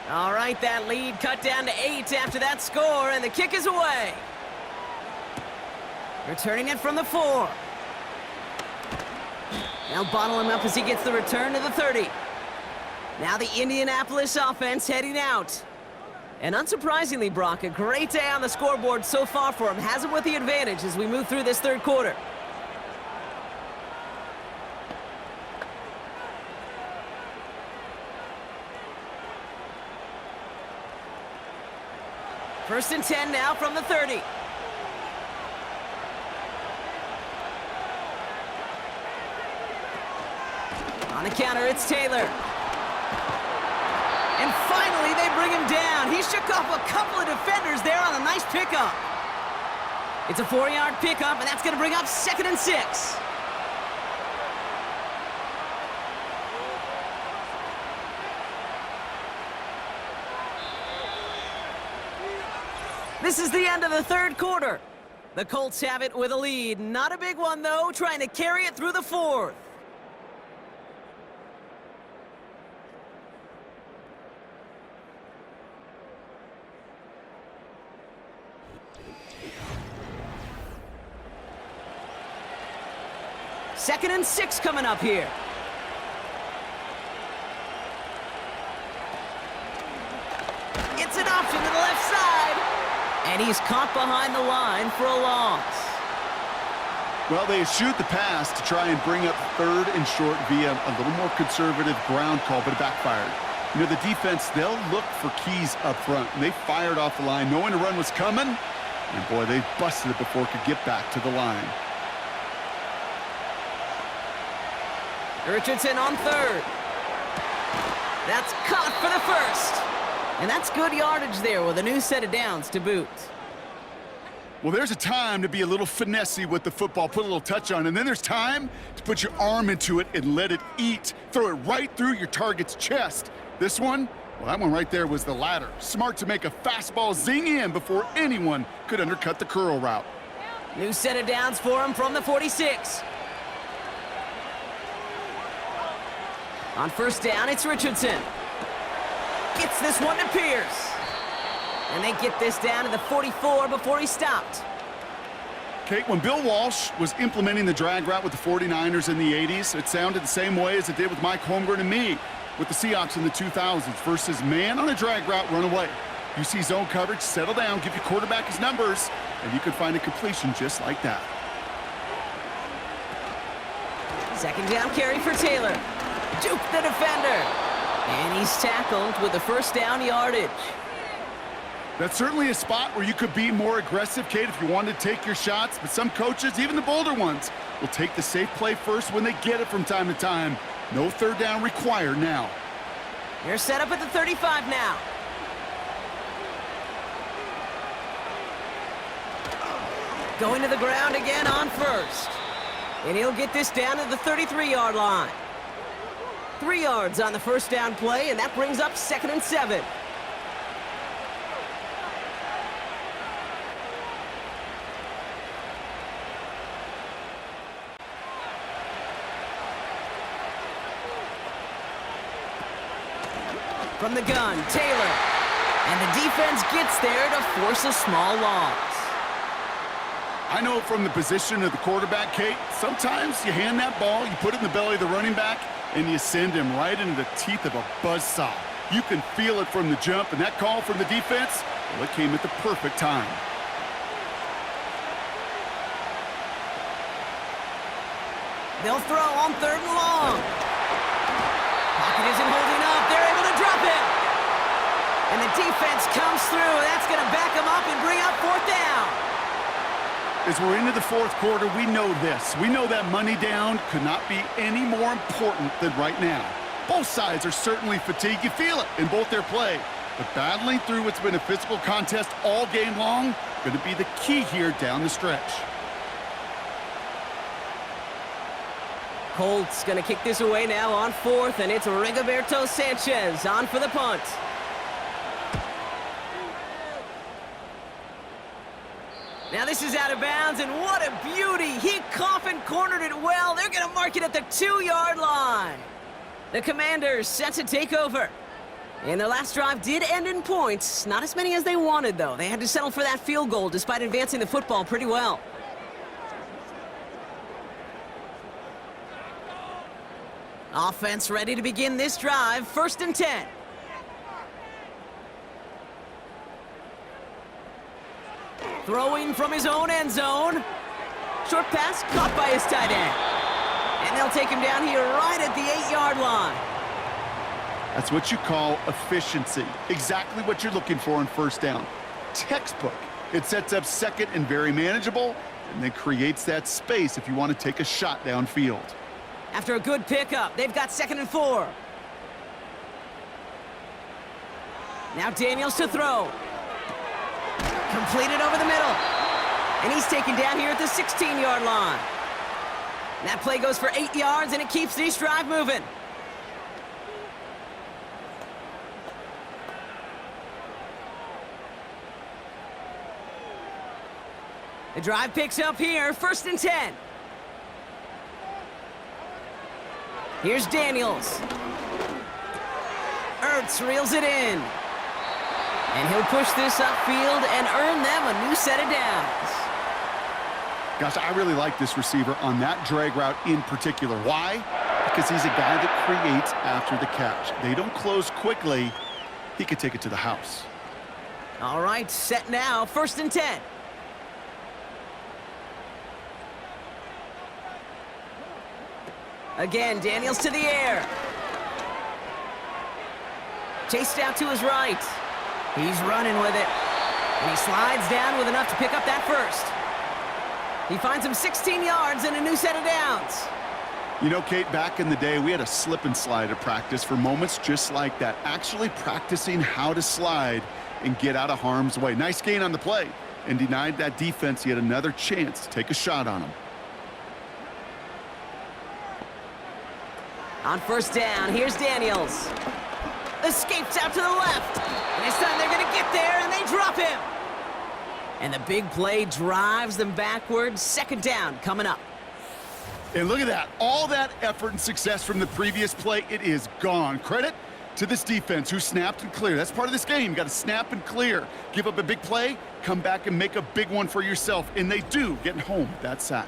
All right, that lead cut down to 8 after that score, and the kick is away. Returning it from the 4. Now bottle him up as he gets the return to the 30. Now the Indianapolis offense heading out. And unsurprisingly, Brock, a great day on the scoreboard so far for him. Has him with the advantage as we move through this 3rd quarter. First and 10 now from the 30. On the counter, it's Taylor. And finally, they bring him down. He shook off a couple of defenders there on a nice pickup. It's a 4-yard pickup, and that's going to bring up 2nd and 6. This is the end of the 3rd quarter. The Colts have it with a lead. Not a big one, though, trying to carry it through the 4th. 2nd and 6 coming up here. It's an option to the left side. And he's caught behind the line for a loss. Well, they eschewed the pass to try and bring up 3rd and short via a little more conservative ground call, but it backfired. You know, the defense, they'll look for keys up front, and they fired off the line knowing the run was coming, and boy, they busted it before it could get back to the line. Richardson on 3rd. That's caught for the 1st. And that's good yardage there with a new set of downs to boot. Well, there's a time to be a little finessey with the football, put a little touch on, and then there's time to put your arm into it and let it eat. Throw it right through your target's chest. This one, well, that one right there was the latter. Smart to make a fastball zing in before anyone could undercut the curl route. New set of downs for him from the 46. On 1st down, it's Richardson. Gets this one to Pierce. And they get this down to the 44 before he stopped. Kate, when Bill Walsh was implementing the drag route with the 49ers in the 80s, it sounded the same way as it did with Mike Holmgren and me with the Seahawks in the 2000s versus man on a drag route, run away. You see zone coverage, settle down, give your quarterback his numbers, and you can find a completion just like that. 2nd down carry for Taylor. Juke the defender. And he's tackled with the 1st down yardage. That's certainly a spot where you could be more aggressive, Kate, if you wanted to take your shots. But some coaches, even the bolder ones, will take the safe play first when they get it from time to time. No 3rd down required now. They're set up at the 35 now. Going to the ground again on 1st. And he'll get this down to the 33-yard line. 3 yards on the 1st down play, and that brings up 2nd and 7. From the gun, Taylor. And the defense gets there to force a small loss. I know from the position of the quarterback, Kate, sometimes you hand that ball, you put it in the belly of the running back, and you send him right into the teeth of a buzzsaw. You can feel it from the jump, and that call from the defense, well, it came at the perfect time. They'll throw on 3rd and long. Pocket isn't holding up. They're able to drop it. And the defense comes through. That's going to back them up and bring up 4th down. As we're into the 4th quarter, we know this. We know that money down could not be any more important than right now. Both sides are certainly fatigued. You feel it in both their play. But battling through what's been a physical contest all game long, going to be the key here down the stretch. Colts going to kick this away now on 4th, and it's Rigoberto Sanchez on for the punt. Now this is out of bounds, and what a beauty. He coffin cornered it well. They're going to mark it at the 2-yard line. The Commanders set to take over. And their last drive did end in points. Not as many as they wanted, though. They had to settle for that field goal despite advancing the football pretty well. Offense ready to begin this drive. 1st and 10. Throwing from his own end zone. Short pass caught by his tight end. And they'll take him down here right at the 8-yard line. That's what you call efficiency. Exactly what you're looking for on 1st down. Textbook. It sets up 2nd and very manageable, and then creates that space if you want to take a shot downfield. After a good pickup, they've got 2nd and 4. Now Daniels to throw. Completed over the middle. And he's taken down here at the 16-yard line. That play goes for 8 yards, and it keeps this drive moving. The drive picks up here, 1st and 10. Here's Daniels. Ertz reels it in. And he'll push this upfield and earn them a new set of downs. Gosh, I really like this receiver on that drag route in particular. Why? Because he's a guy that creates after the catch. They don't close quickly. He could take it to the house. All right, set now, 1st and 10. Again, Daniels to the air. Chased out to his right. He's running with it. And he slides down with enough to pick up that first. He finds him 16 yards and a new set of downs. You know, Kate, back in the day, we had a slip and slide at practice for moments just like that. Actually practicing how to slide and get out of harm's way. Nice gain on the play, and denied that defense yet another chance to take a shot on him. On 1st down, here's Daniels. Escapes out to the left. And this time they're going to get there, and they drop him. And the big play drives them backwards. 2nd down coming up. And look at that. All that effort and success from the previous play, it is gone. Credit to this defense who snapped and cleared. That's part of this game. You got to snap and clear. Give up a big play, come back and make a big one for yourself. And they do, getting home with that sack.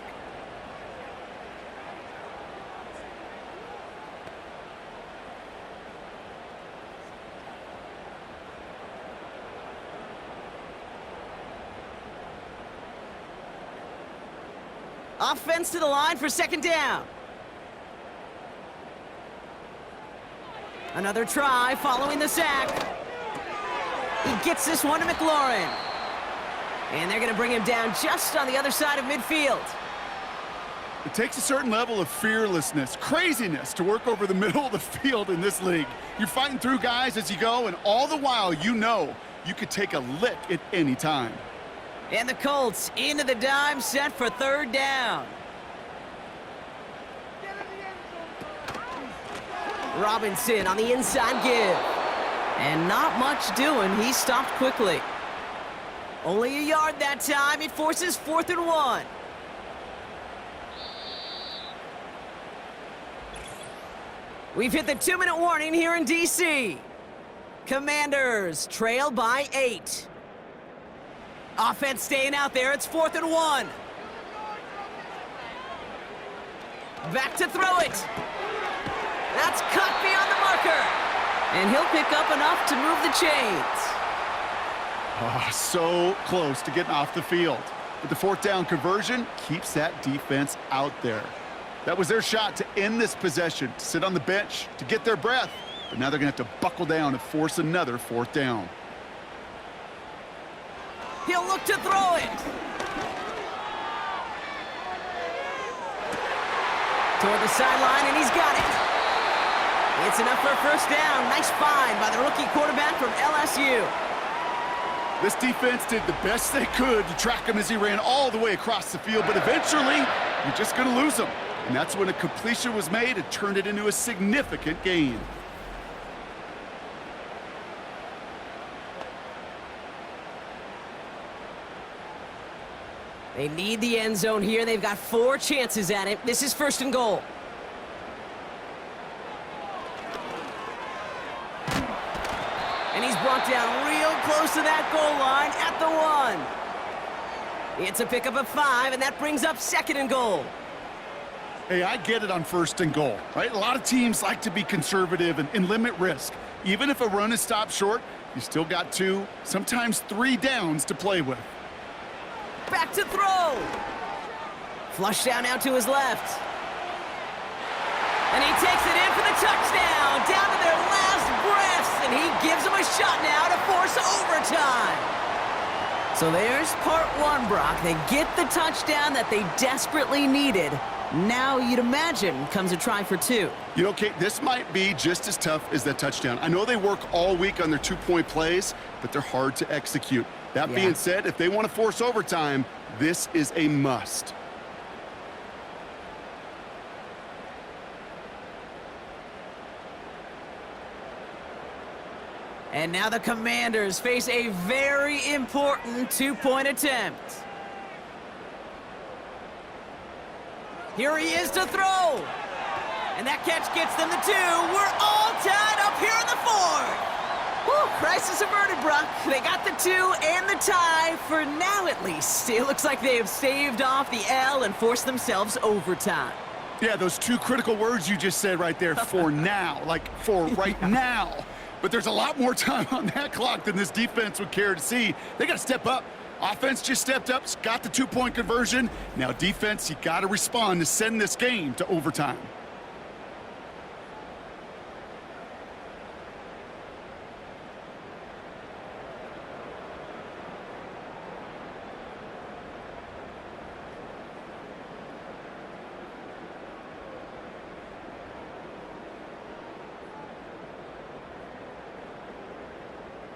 Offense to the line for 2nd down. Another try following the sack. He gets this one to McLaurin. And they're going to bring him down just on the other side of midfield. It takes a certain level of fearlessness, craziness to work over the middle of the field in this league. You're fighting through guys as you go, and all the while you know you could take a lick at any time. And the Colts into the dime set for 3rd down. Robinson on the inside give. And not much doing. He stopped quickly. Only a yard that time. It forces 4th and 1. We've hit the 2-minute warning here in D.C. Commanders trail by 8. Offense staying out there. It's 4th and 1. Back to throw it. That's cut beyond the marker. And he'll pick up enough to move the chains. Oh, so close to getting off the field. But the 4th down conversion keeps that defense out there. That was their shot to end this possession, to sit on the bench, to get their breath. But now they're going to have to buckle down and force another 4th down. He'll look to throw it. Toward the sideline, and he's got it. It's enough for a 1st down. Nice find by the rookie quarterback from LSU. This defense did the best they could to track him as he ran all the way across the field, but eventually, you're just going to lose him. And that's when a completion was made and turned it into a significant gain. They need the end zone here. They've got 4 chances at it. This is 1st and goal. And he's brought down real close to that goal line at the 1. It's a pickup of 5, and that brings up 2nd and goal. Hey, I get it on 1st and goal, right? A lot of teams like to be conservative and limit risk. Even if a run is stopped short, you still got 2, sometimes 3 downs to play with. Back to throw. Flush down now to his left. And he takes it in for the touchdown. Down to their last breaths. And he gives them a shot now to force overtime. So there's part 1, Brock. They get the touchdown that they desperately needed. Now, you'd imagine, comes a try for 2. You know, Kate, this might be just as tough as that touchdown. I know they work all week on their 2-point plays, but they're hard to execute. That being said, if they want to force overtime, this is a must. And now the Commanders face a very important 2-point attempt. Here he is to throw. And that catch gets them the 2. We're all tied up here in the 4th. Whew. crisis averted, Brock. They got the 2 and the tie, for now at least. It looks like they have staved off the L and forced themselves overtime. Yeah, those 2 critical words you just said right there, for now, like for right now. But there's a lot more time on that clock than this defense would care to see. They got to step up. Offense just stepped up, got the 2-point conversion. Now defense, you got to respond to send this game to overtime.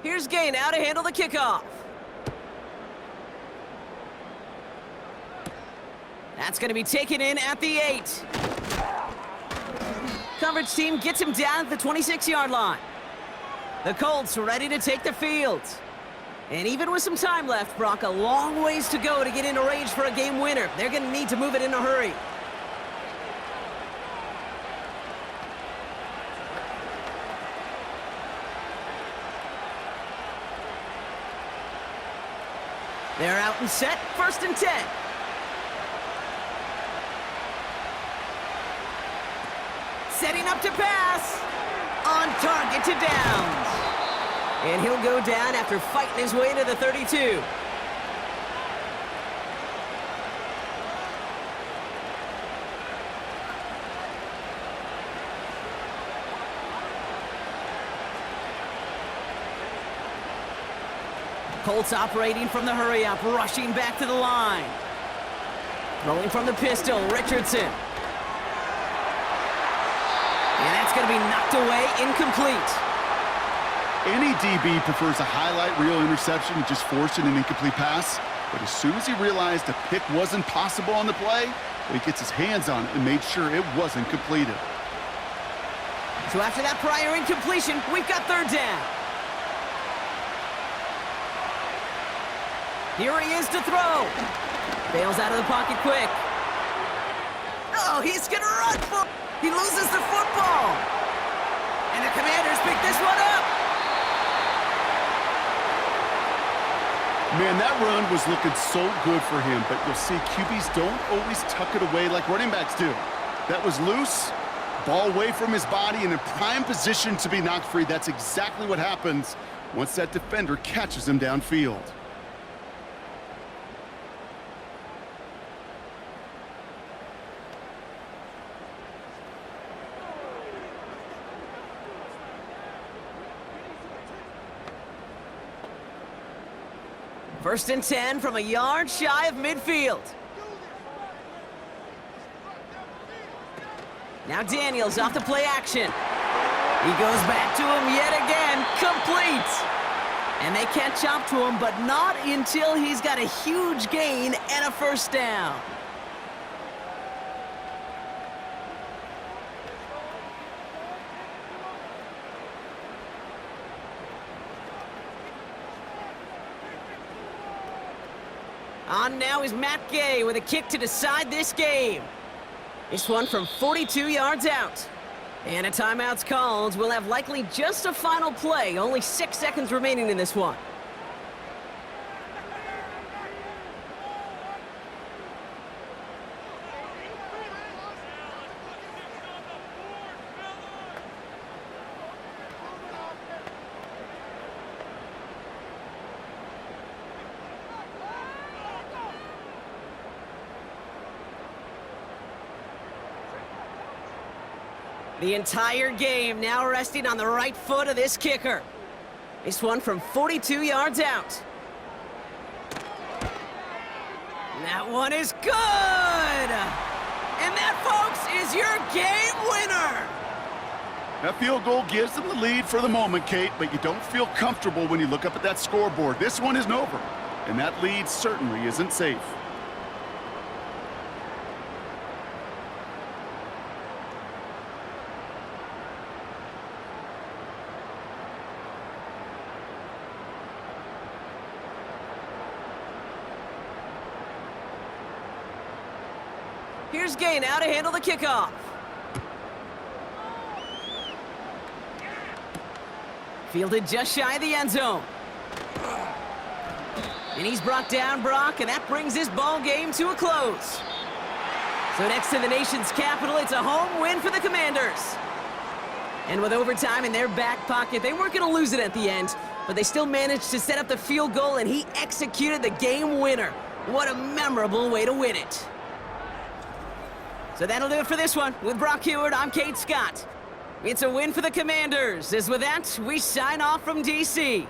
Here's Gay now to handle the kickoff. That's going to be taken in at the 8. Coverage team gets him down at the 26-yard line. The Colts ready to take the field. And even with some time left, Brock, a long ways to go to get into range for a game winner. They're going to need to move it in a hurry. They're out and set, 1st and 10. Setting up to pass. On target to Downs. And he'll go down after fighting his way to the 32. Colts operating from the hurry-up, rushing back to the line. Rolling from the pistol, Richardson. And that's going to be knocked away, incomplete. Any DB prefers a highlight reel interception to just forcing an incomplete pass. But as soon as he realized a pick wasn't possible on the play, he gets his hands on it and made sure it wasn't completed. So after that prior incompletion, we've got 3rd down. Here he is to throw. Bails out of the pocket quick. Oh, he's going to run for it. He loses the football. And the Commanders pick this one up. Man, that run was looking so good for him, but you'll see QBs don't always tuck it away like running backs do. That was loose, ball away from his body, and in prime position to be knocked free. That's exactly what happens once that defender catches him downfield. First and 10 from a yard shy of midfield. Now Daniels off the play action. He goes back to him yet again, complete. And they catch up to him, but not until he's got a huge gain and a 1st down. On now is Matt Gay with a kick to decide this game. This one from 42 yards out. And a timeout's called. We'll have likely just a final play. Only 6 seconds remaining in this one. The entire game now resting on the right foot of this kicker. This one from 42 yards out. That one is good! And that, folks, is your game winner! That field goal gives them the lead for the moment, Kate, but you don't feel comfortable when you look up at that scoreboard. This one isn't over, and that lead certainly isn't safe. Here's Gay now to handle the kickoff. Fielded just shy of the end zone. And he's brought down, Brock, and that brings this ball game to a close. So next to the nation's capital, it's a home win for the Commanders. And with overtime in their back pocket, they weren't going to lose it at the end, but they still managed to set up the field goal, and he executed the game winner. What a memorable way to win it. So that'll do it for this one. With Brock Heward, I'm Kate Scott. It's a win for the Commanders, as with that, we sign off from D.C.